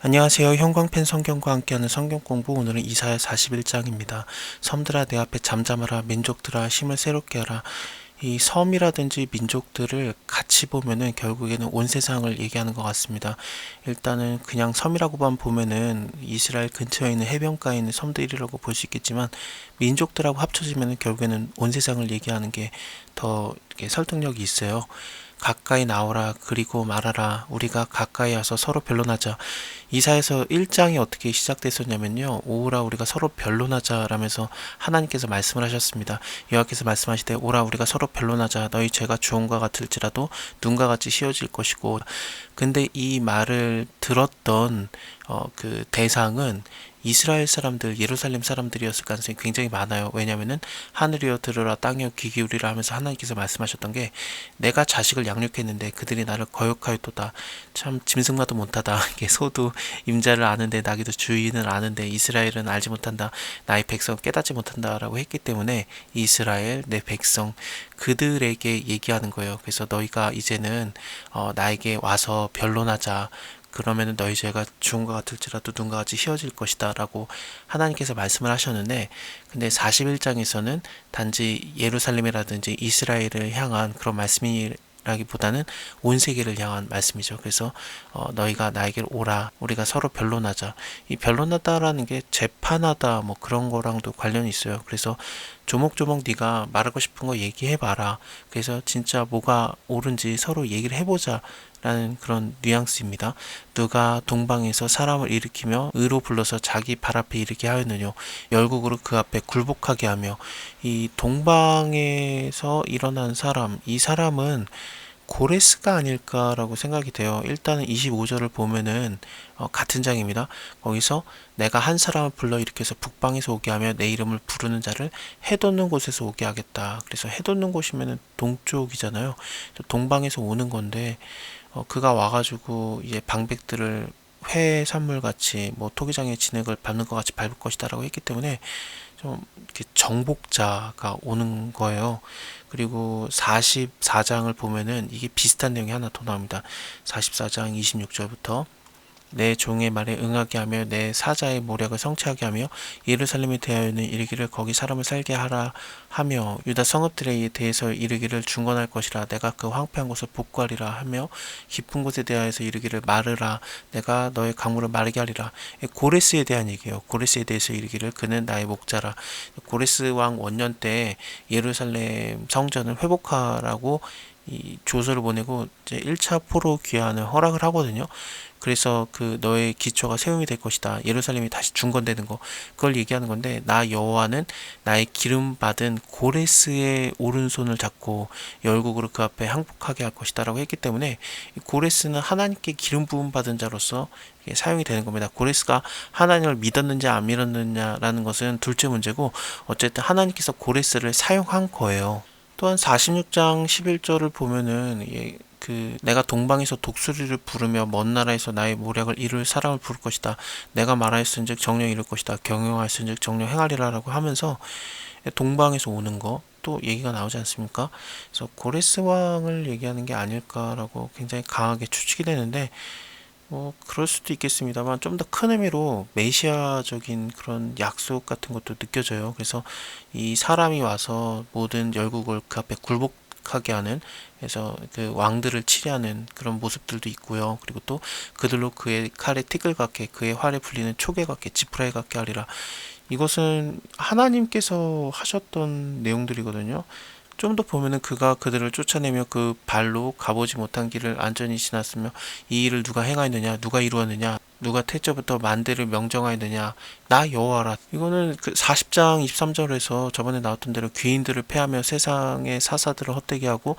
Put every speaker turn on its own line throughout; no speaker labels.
안녕하세요. 형광펜 성경과 함께하는 성경 공부. 오늘은 이사야 41장입니다. 섬들아 내 앞에 잠잠하라. 민족들아 힘을 새롭게 하라. 이 섬이라든지 민족들을 같이 보면은 결국에는 온 세상을 얘기하는 것 같습니다. 일단은 그냥 섬이라고만 보면은 이스라엘 근처에 있는 해변가에 있는 섬들이라고 볼 수 있겠지만, 민족들하고 합쳐지면은 결국에는 온 세상을 얘기하는 게 더 설득력이 있어요. 가까이 나오라. 그리고 말하라. 우리가 가까이 와서 서로 변론하자. 이사에서 1장이 어떻게 시작됐었냐면요, 오라 우리가 서로 변론하자 라면서 하나님께서 말씀을 하셨습니다. 여호와께서 말씀하시되 오라 우리가 서로 변론하자. 너희 죄가 주홍과 같을지라도 눈과 같이 휘어질 것이고. 근데 이 말을 들었던 그 대상은 이스라엘 사람들, 예루살렘 사람들이었을 가능성이 굉장히 많아요. 왜냐면은 하늘이여 들으라, 땅이여 귀 기울이라 하면서 하나님께서 말씀하셨던 게, 내가 자식을 양육했는데 그들이 나를 거역하였도다. 참 짐승마도 못하다. 이게 소도 임자를 아는데 나귀도 주인을 아는데 이스라엘은 알지 못한다. 나의 백성 깨닫지 못한다라고 했기 때문에 이스라엘 내 백성, 그들에게 얘기하는 거예요. 그래서 너희가 이제는 나에게 와서 변론하자. 그러면은 너희 죄가 주홍과 같을지라도 눈과 같이 휘어질 것이다 라고 하나님께서 말씀을 하셨는데, 근데 41장에서는 단지 예루살렘이라든지 이스라엘을 향한 그런 말씀이라기보다는 온 세계를 향한 말씀이죠. 그래서 너희가 나에게 오라, 우리가 서로 변론하자. 이 변론하다라는 게 재판하다 뭐 그런 거랑도 관련이 있어요. 그래서 조목조목 네가 말하고 싶은 거 얘기해봐라. 그래서 진짜 뭐가 옳은지 서로 얘기를 해보자 라는 그런 뉘앙스입니다. 누가 동방에서 사람을 일으키며 의로 불러서 자기 발 앞에 이르게 하였느뇨. 열국으로 그 앞에 굴복하게 하며. 이 동방에서 일어난 사람, 이 사람은 고레스가 아닐까라고 생각이 돼요. 일단은 25절을 보면은 같은 장입니다. 거기서 내가 한 사람을 불러 일으켜서 북방에서 오게 하며 내 이름을 부르는 자를 해돋는 곳에서 오게 하겠다. 그래서 해돋는 곳이면은 동쪽이잖아요. 동방에서 오는 건데, 그가 와가지고 이제 방백들을 회 산물 같이 뭐 토기장의 진액을 밟는 것 같이 밟을 것이다라고 했기 때문에 좀 이렇게 정복자가 오는 거예요. 그리고 44장을 보면은 이게 비슷한 내용이 하나 더 나옵니다. 44장 26절부터 내 종의 말에 응하게 하며 내 사자의 모략을 성취하게 하며 예루살렘에 대하여는 이르기를 거기 사람을 살게 하라 하며 유다 성읍들에 대해서 이르기를 중건할 것이라 내가 그 황폐한 곳을 복구하리라 하며 깊은 곳에 대하여서 이르기를 마르라 내가 너의 강물을 마르게 하리라. 고레스에 대한 얘기예요. 고레스에 대해서 이르기를 그는 나의 목자라. 고레스 왕 원년 때 예루살렘 성전을 회복하라고 이 조서를 보내고 이제 1차 포로 귀환을 허락을 하거든요. 그래서 그 너의 기초가 세움이 될 것이다. 예루살렘이 다시 중건되는 거. 그걸 얘기하는 건데, 나 여호와는 나의 기름 받은 고레스의 오른손을 잡고 열국으로 그 앞에 항복하게 할 것이다 라고 했기 때문에, 고레스는 하나님께 기름 부음 받은 자로서 사용이 되는 겁니다. 고레스가 하나님을 믿었느냐 안 믿었느냐라는 것은 둘째 문제고, 어쨌든 하나님께서 고레스를 사용한 거예요. 또한 46장 11절을 보면은 그 내가 동방에서 독수리를 부르며 먼 나라에서 나의 모략을 이룰 사람을 부를 것이다. 내가 말하였은즉 정령 이룰 것이다. 경영하였은즉 정령 행하리라라고 하면서 동방에서 오는 거 또 얘기가 나오지 않습니까? 그래서 고레스 왕을 얘기하는 게 아닐까라고 굉장히 강하게 추측이 되는데, 뭐 그럴 수도 있겠습니다만 좀 더 큰 의미로 메시아적인 그런 약속 같은 것도 느껴져요. 그래서 이 사람이 와서 모든 열국을 그 앞에 굴복하게 하는, 그래서 그 왕들을 치려하는 그런 모습들도 있고요. 그리고 또 그들로 그의 칼에 티끌 같게 그의 활에 풀리는 촉에 같게 지푸라기 같게 하리라. 이것은 하나님께서 하셨던 내용들이거든요. 좀 더 보면은 그가 그들을 쫓아내며 그 발로 가보지 못한 길을 안전히 지났으며 이 일을 누가 행하였느냐, 누가 이루었느냐, 누가 태초부터 만대를 명정하였느냐, 나 여호와라. 이거는 그 40장 23절에서 저번에 나왔던 대로 귀인들을 패하며 세상의 사사들을 헛되게 하고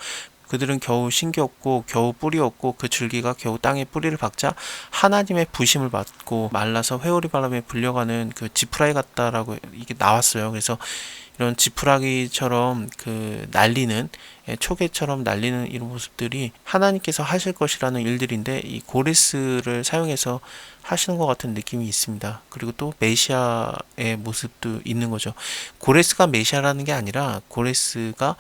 그들은 겨우 신기 없고 겨우 뿌리 없고 그 줄기가 겨우 땅에 뿌리를 박자 하나님의 부심을 받고 말라서 회오리 바람에 불려가는 그 지푸라기 같다라고 이게 나왔어요. 그래서 이런 지푸라기처럼 날리는, 초계처럼 날리는 이런 모습들이 하나님께서 하실 것이라는 일들인데, 이 고레스를 사용해서 하시는 것 같은 느낌이 있습니다. 그리고 또 메시아의 모습도 있는 거죠. 고레스가 메시아라는 게 아니라 고레스가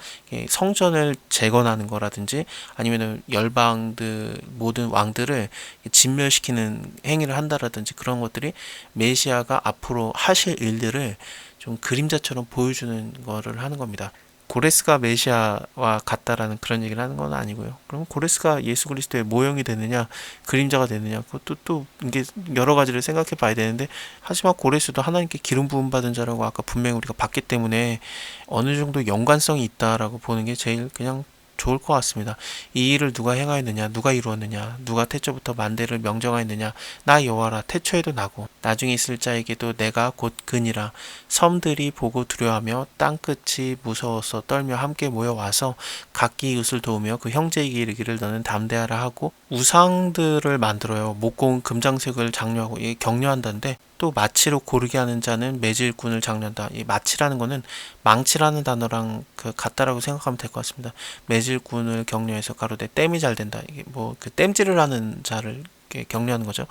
성전을 재건하는 거라든지 아니면 열방들 모든 왕들을 진멸시키는 행위를 한다라든지, 그런 것들이 메시아가 앞으로 하실 일들을 좀 그림자처럼 보여주는 거를 하는 겁니다. 고레스가 메시아와 같다라는 그런 얘기를 하는 건 아니고요. 그럼 고레스가 예수 그리스도의 모형이 되느냐, 그림자가 되느냐, 그것도 또 이게 여러 가지를 생각해 봐야 되는데, 하지만 고레스도 하나님께 기름 부음 받은 자라고 아까 분명히 우리가 봤기 때문에 어느 정도 연관성이 있다라고 보는 게 제일 그냥 좋을 것 같습니다. 이 일을 누가 행하였느냐, 누가 이루었느냐, 누가 태초부터 만대를 명정하였느냐, 나 여호와라. 태초에도 나고 나중에 있을 자에게도 내가 곧 그니라. 섬들이 보고 두려워하며 땅끝이 무서워서 떨며 함께 모여와서 각기 이웃을 도우며 그 형제에게 이르기를 너는 담대하라 하고, 우상들을 만들어요. 목공 금장색을 장려하고, 이게 격려한다는데, 또 마치로 고르게 하는 자는 매질꾼을 장려한다. 이 마치라는 거는 망치라는 단어랑 같다라고 생각하면 될 것 같습니다. 매질꾼을 격려해서 가로되 땜이 잘 된다. 이게 땜질을 하는 자를 격려하는 거죠.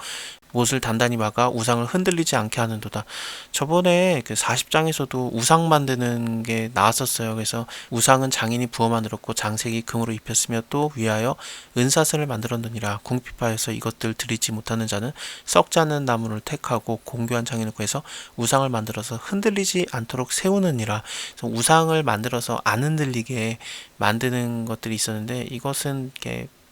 못을 단단히 막아 우상을 흔들리지 않게 하는도다. 저번에 40장에서도 우상 만드는 게 나왔었어요. 그래서 우상은 장인이 부어 만들었고 장색이 금으로 입혔으며 또 위하여 은사슬을 만들었느니라. 궁핍하여서 이것들 드리지 못하는 자는 썩지 않는 나무를 택하고 공교한 장인을 구해서 우상을 만들어서 흔들리지 않도록 세우느니라. 그래서 우상을 만들어서 안 흔들리게 만드는 것들이 있었는데, 이것은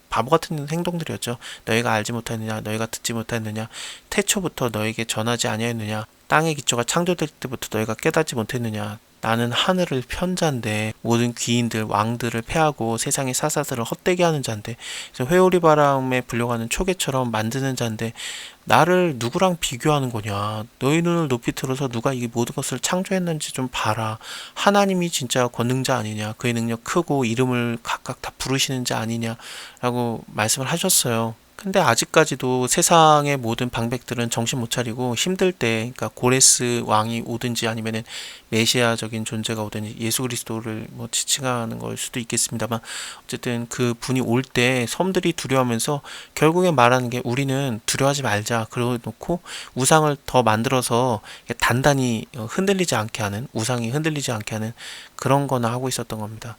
바보 같은 행동들이었죠. 너희가 알지 못하느냐, 너희가 듣지 못하느냐, 태초부터 너에게 전하지 아니하였느냐, 땅의 기초가 창조될 때부터 너희가 깨닫지 못했느냐. 나는 하늘을 편 자인데 모든 귀인들 왕들을 패하고 세상의 사사들을 헛되게 하는 자인데, 그래서 회오리 바람에 불려가는 초계처럼 만드는 자인데 나를 누구랑 비교하는 거냐. 너희 눈을 높이 들어서 누가 이 모든 것을 창조했는지 좀 봐라. 하나님이 진짜 권능자 아니냐, 그의 능력 크고 이름을 각각 다 부르시는 자 아니냐 라고 말씀을 하셨어요. 근데 아직까지도 세상의 모든 방백들은 정신 못 차리고 힘들 때, 그러니까 고레스 왕이 오든지 아니면은 메시아적인 존재가 오든지 예수 그리스도를 지칭하는 걸 수도 있겠습니다만, 어쨌든 그 분이 올 때 섬들이 두려워하면서 결국에 말하는 게, 우리는 두려워하지 말자. 그러고 놓고 우상을 더 만들어서 단단히 흔들리지 않게 하는, 우상이 흔들리지 않게 하는 그런 거나 하고 있었던 겁니다.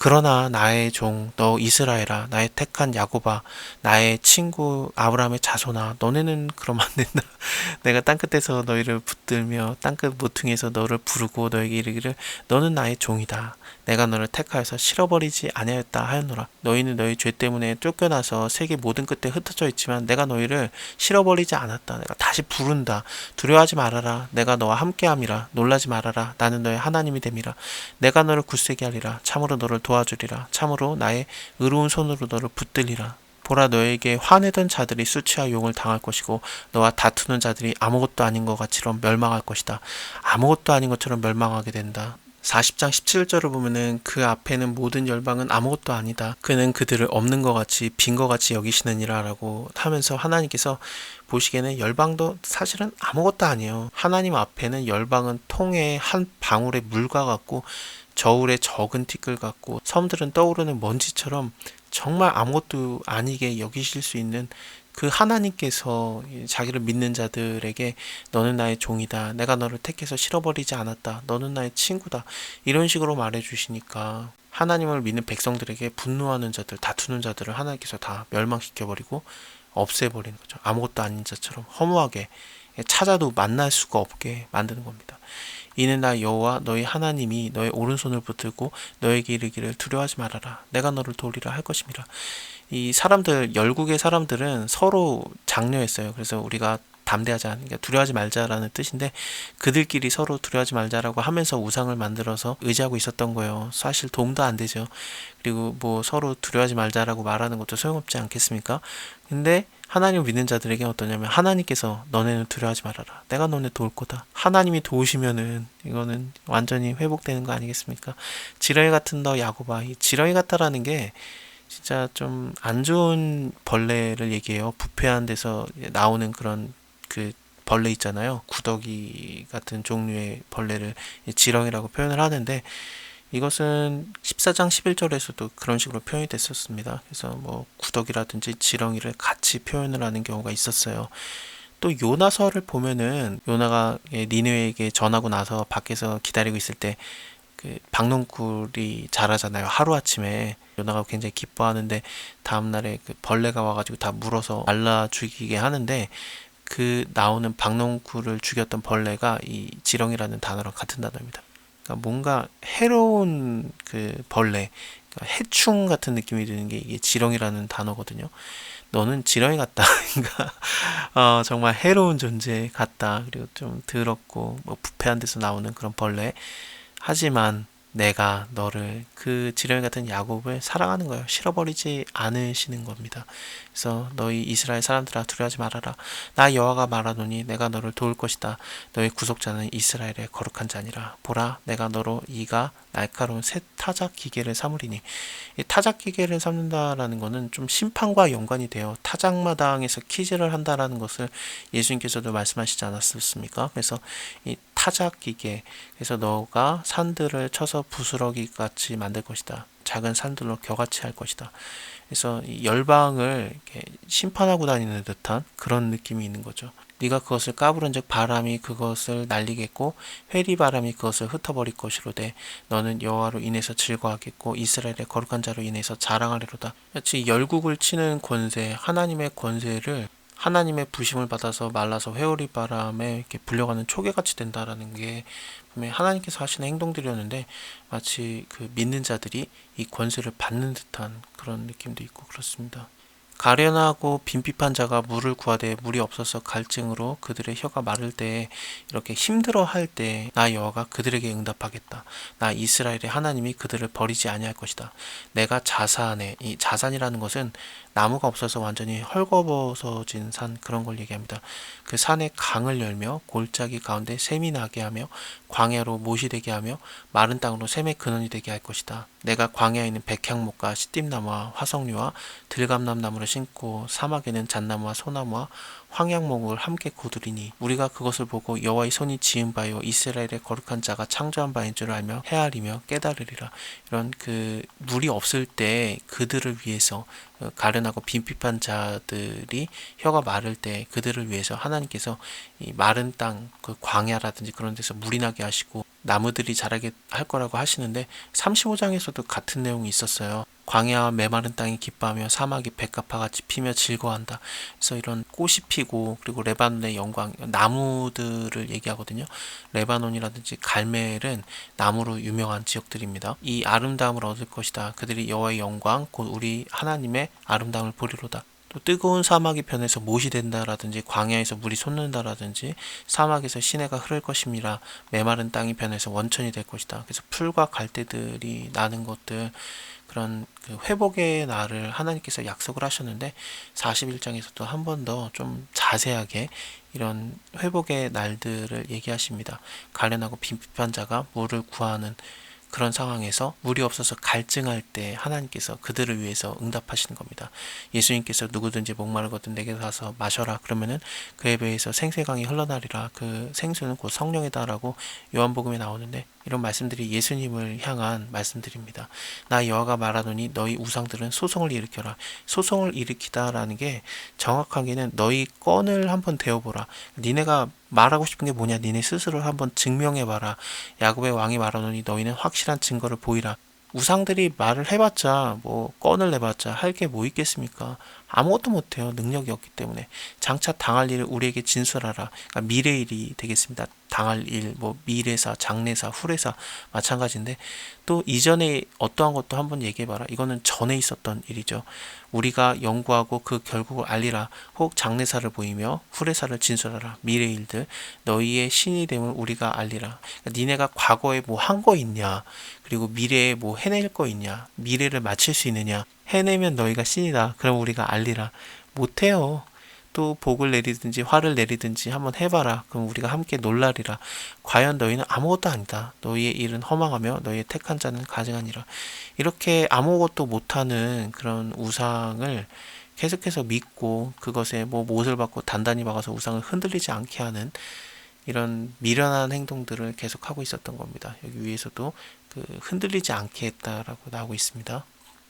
그러나 나의 종 너 이스라엘아, 나의 택한 야곱아, 나의 친구 아브라함의 자손아, 너네는 그러면 안 된다. 내가 땅끝에서 너희를 붙들며 땅끝 모퉁이에서 너를 부르고 너에게 이르기를 너는 나의 종이다. 내가 너를 택하여서 실어버리지 아니하였다 하였노라. 너희는 너희 죄 때문에 쫓겨나서 세계 모든 끝에 흩어져 있지만 내가 너희를 실어버리지 않았다. 내가 다시 부른다. 두려워하지 말아라. 내가 너와 함께함이라. 놀라지 말아라. 나는 너의 하나님이 됨이라. 내가 너를 굳세게 하리라. 참으로 너를 도와주리라. 참으로 나의 의로운 손으로 너를 붙들리라. 보라, 너에게 화내던 자들이 수치와 용을 당할 것이고 너와 다투는 자들이 아무것도 아닌 것 같이럼 멸망할 것이다. 아무것도 아닌 것처럼 멸망하게 된다. 40장 17절을 보면은 그 앞에는 모든 열방은 아무것도 아니다. 그는 그들을 없는 것 같이 빈 것 같이 여기시느니라 라고 하면서, 하나님께서 보시기에는 열방도 사실은 아무것도 아니에요. 하나님 앞에는 열방은 통의 한 방울의 물과 같고 저울의 적은 티끌 같고, 섬들은 떠오르는 먼지처럼 정말 아무것도 아니게 여기실 수 있는 그 하나님께서 자기를 믿는 자들에게 너는 나의 종이다. 내가 너를 택해서 실어버리지 않았다. 너는 나의 친구다. 이런 식으로 말해주시니까 하나님을 믿는 백성들에게 분노하는 자들, 다투는 자들을 하나님께서 다 멸망시켜버리고 없애버리는 거죠. 아무것도 아닌 자처럼 허무하게 찾아도 만날 수가 없게 만드는 겁니다. 이는 나 여호와 너희 하나님이 너의 오른손을 붙들고 너에게 이르기를 두려워하지 말아라. 내가 너를 도우리라 할 것임이라. 이 사람들, 열국의 사람들은 서로 장려했어요. 그래서 우리가 담대하자, 그러니까 두려워하지 말자라는 뜻인데, 그들끼리 서로 두려워하지 말자라고 하면서 우상을 만들어서 의지하고 있었던 거예요. 사실 도움도 안 되죠. 그리고 서로 두려워하지 말자라고 말하는 것도 소용없지 않겠습니까? 근데 하나님을 믿는 자들에게 어떠냐면, 하나님께서 너네는 두려워하지 말아라. 내가 너네 도울 거다. 하나님이 도우시면은 이거는 완전히 회복되는 거 아니겠습니까? 지렁이 같은 너 야곱아. 이 지렁이 같다라는 게 진짜 좀 안 좋은 벌레를 얘기해요. 부패한 데서 나오는 그런 벌레 있잖아요. 구더기 같은 종류의 벌레를 지렁이라고 표현을 하는데, 이것은 14장 11절에서도 그런 식으로 표현이 됐었습니다. 그래서 뭐 구더기라든지 지렁이를 같이 표현을 하는 경우가 있었어요. 또 요나서를 보면은 요나가 니느웨에게 전하고 나서 밖에서 기다리고 있을 때 그 박농쿨이 자라잖아요. 하루아침에 요나가 굉장히 기뻐하는데 다음날에 그 벌레가 와가지고 다 물어서 말라 죽이게 하는데, 그 나오는 박농쿨을 죽였던 벌레가 이 지렁이라는 단어랑 같은 단어입니다. 그러니까 뭔가 해로운 그 벌레, 그러니까 해충 같은 느낌이 드는 게 이게 지렁이라는 단어거든요. 너는 지렁이 같다. 그러니까 정말 해로운 존재 같다. 그리고 좀 더럽고 뭐 부패한 데서 나오는 그런 벌레. 하지만 내가 너를, 그 지렁이 같은 야곱을 사랑하는 거예요. 실어버리지 않으시는 겁니다. 그래서 너희 이스라엘 사람들아, 두려워하지 말아라. 나 여호와가 말하노니 내가 너를 도울 것이다. 너희 구속자는 이스라엘의 거룩한 자니라. 보라, 내가 너로 이가 날카로운 새 타작 기계를 삼으리니. 이 타작 기계를 삼는다라는 것은 좀 심판과 연관이 돼요. 타작마당에서 퀴즈를 한다라는 것을 예수님께서도 말씀하시지 않았습니까? 그래서 이 타작 기계, 그래서 너가 산들을 쳐서 부스러기 같이 만들 것이다. 작은 산들로 겨같이 할 것이다. 그래서 이 열방을 이렇게 심판하고 다니는 듯한 그런 느낌이 있는 거죠. 네가 그것을 까부른즉 바람이 그것을 날리겠고 회리 바람이 그것을 흩어버릴 것이로되 너는 여호와로 인해서 즐거워하겠고 이스라엘의 거룩한 자로 인해서 자랑하리로다. 마치 열국을 치는 권세, 하나님의 권세를, 하나님의 부심을 받아서 말라서 회오리 바람에 이렇게 불려가는 초계같이 된다라는 게 분명히 하나님께서 하시는 행동들이었는데, 마치 그 믿는 자들이 이 권세를 받는 듯한 그런 느낌도 있고 그렇습니다. 가련하고 빈핍한 자가 물을 구하되 물이 없어서 갈증으로 그들의 혀가 마를 때에, 이렇게 힘들어할 때 나 여호와가 그들에게 응답하겠다. 나 이스라엘의 하나님이 그들을 버리지 아니할 것이다. 내가 자산에, 이 자산이라는 것은 나무가 없어서 완전히 헐거벗어진 산, 그런 걸 얘기합니다. 그 산에 강을 열며 골짜기 가운데 샘이 나게 하며 광야로 못이 되게 하며 마른 땅으로 샘의 근원이 되게 할 것이다. 내가 광야에 있는 백향목과 시띠나무와 화석류와 들감람 나무를 심고 사막에는 잣나무와 소나무와 황양목을 함께 거두리니 우리가 그것을 보고 여호와의 손이 지은 바요 이스라엘의 거룩한 자가 창조한 바인 줄 알며 헤아리며 깨달으리라. 이런 그 물이 없을 때 그들을 위해서, 가련하고 빈핍한 자들이 혀가 마를 때 그들을 위해서 하나님께서 이 마른 땅, 그 광야라든지 그런 데서 물이 나게 하시고 나무들이 자라게 할 거라고 하시는데, 35장에서도 같은 내용이 있었어요. 광야와 메마른 땅이 기뻐하며 사막이 백합화같이 피며 즐거워한다. 그래서 이런 꽃이 피고, 그리고 레바논의 영광, 나무들을 얘기하거든요. 레바논이라든지 갈멜은 나무로 유명한 지역들입니다. 이 아름다움을 얻을 것이다. 그들이 여호와의 영광 곧 우리 하나님의 아름다움을 보리로다. 또 뜨거운 사막이 변해서 못이 된다라든지 광야에서 물이 솟는다라든지 사막에서 시내가 흐를 것임이라. 메마른 땅이 변해서 원천이 될 것이다. 그래서 풀과 갈대들이 나는 것들, 그런 그 회복의 날을 하나님께서 약속을 하셨는데 41장에서도 한 번 더 좀 자세하게 이런 회복의 날들을 얘기하십니다. 가련하고 빈핍한 자가 물을 구하는 그런 상황에서 물이 없어서 갈증할 때 하나님께서 그들을 위해서 응답하시는 겁니다. 예수님께서 누구든지 목마르거든 내게 가서 마셔라 그러면은 그에 비해서 생수강이 흘러나리라. 그 생수는 곧 성령이다라고 요한복음에 나오는데, 이런 말씀들이 예수님을 향한 말씀들입니다. 나 여호와가 말하노니 너희 우상들은 소송을 일으켜라. 소송을 일으키다라는 게 정확하게는 너희 건을 한번 대어보라. 니네가 말하고 싶은 게 뭐냐, 니네 스스로 한번 증명해봐라. 야곱의 왕이 말하노니 너희는 확실한 증거를 보이라. 우상들이 말을 해봤자, 뭐 건을 내봤자 할 게 뭐 있겠습니까? 아무것도 못해요. 능력이 없기 때문에. 장차 당할 일을 우리에게 진술하라. 그러니까 미래일이 되겠습니다. 당할 일, 뭐 미래사, 장래사, 후래사 마찬가지인데, 또 이전에 어떠한 것도 한번 얘기해봐라. 이거는 전에 있었던 일이죠. 우리가 연구하고 그 결국을 알리라. 혹 장래사를 보이며 후래사를 진술하라. 미래일들 너희의 신이 됨을 우리가 알리라. 그러니까 니네가 과거에 뭐 한 거 있냐, 그리고 미래에 뭐 해낼 거 있냐, 미래를 맞출 수 있느냐, 해내면 너희가 신이다. 그럼 우리가 알리라. 못해요. 또 복을 내리든지 화를 내리든지 한번 해봐라. 그럼 우리가 함께 놀라리라. 과연 너희는 아무것도 아니다. 너희의 일은 허망하며 너희의 택한 자는 가증하니라. 이렇게 아무것도 못하는 그런 우상을 계속해서 믿고 그것에 뭐 못을 받고 단단히 박아서 우상을 흔들리지 않게 하는 이런 미련한 행동들을 계속하고 있었던 겁니다. 여기 위에서도 그 흔들리지 않게 했다라고 나오고 있습니다.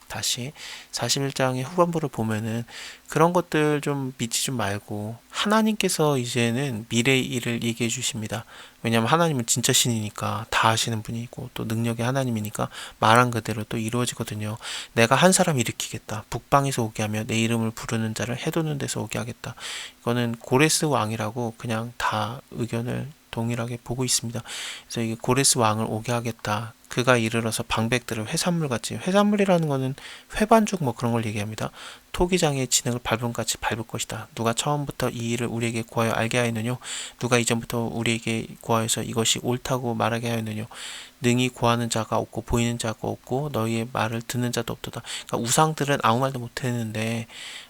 다시 41장의 후반부를 보면은 그런 것들 좀 믿지 좀 말고 하나님께서 이제는 미래의 일을 얘기해 주십니다. 왜냐하면 하나님은 진짜 신이니까 다 아시는 분이고 또 능력의 하나님이니까 말한 그대로 또 이루어지거든요. 내가 한 사람 일으키겠다. 북방에서 오게 하며 내 이름을 부르는 자를 해도는 데서 오게 하겠다. 이거는 고레스 왕이라고 그냥 다 의견을 동일하게 보고 있습니다. 그래서 이게 고레스 왕을 오게 하겠다. 그가 이르러서 방백들을 회산물 같이, 회산물이라는 거는 회반죽 뭐 그런 걸 얘기합니다. 토기장의 진흙을 밟음같이 밟을 것이다. 누가 처음부터 이 일을 우리에게 구하여 알게 하였느뇨? 누가 이전부터 우리에게 구하여서 이것이 옳다고 말하게 하였느뇨? 능히 구하는 자가 없고 보이는 자가 없고 너희의 말을 듣는 자도 없도다. 그러니까 우상들은 아무 말도 못했는데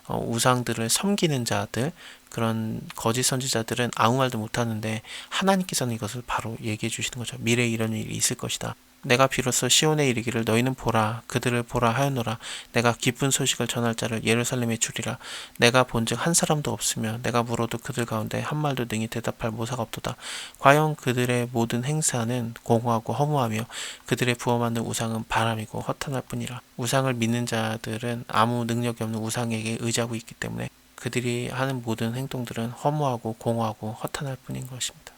우상들을 섬기는 자들, 그런 거짓 선지자들은 아무 말도 못하는데 하나님께서는 이것을 바로 얘기해 주시는 거죠. 미래에 이런 일이 있을 것이다. 내가 비로소 시온에 이르기를 너희는 보라 그들을 보라 하였노라. 내가 기쁜 소식을 전할 자를 예루살렘에 주리라. 내가 본즉 한 사람도 없으며 내가 물어도 그들 가운데 한 말도 능히 대답할 모사가 없도다. 과연 그들의 모든 행사는 공허하고 허무하며 그들의 부어 만든 우상은 바람이고 허탄할 뿐이라. 우상을 믿는 자들은 아무 능력이 없는 우상에게 의지하고 있기 때문에 그들이 하는 모든 행동들은 허무하고 공허하고 허탄할 뿐인 것입니다.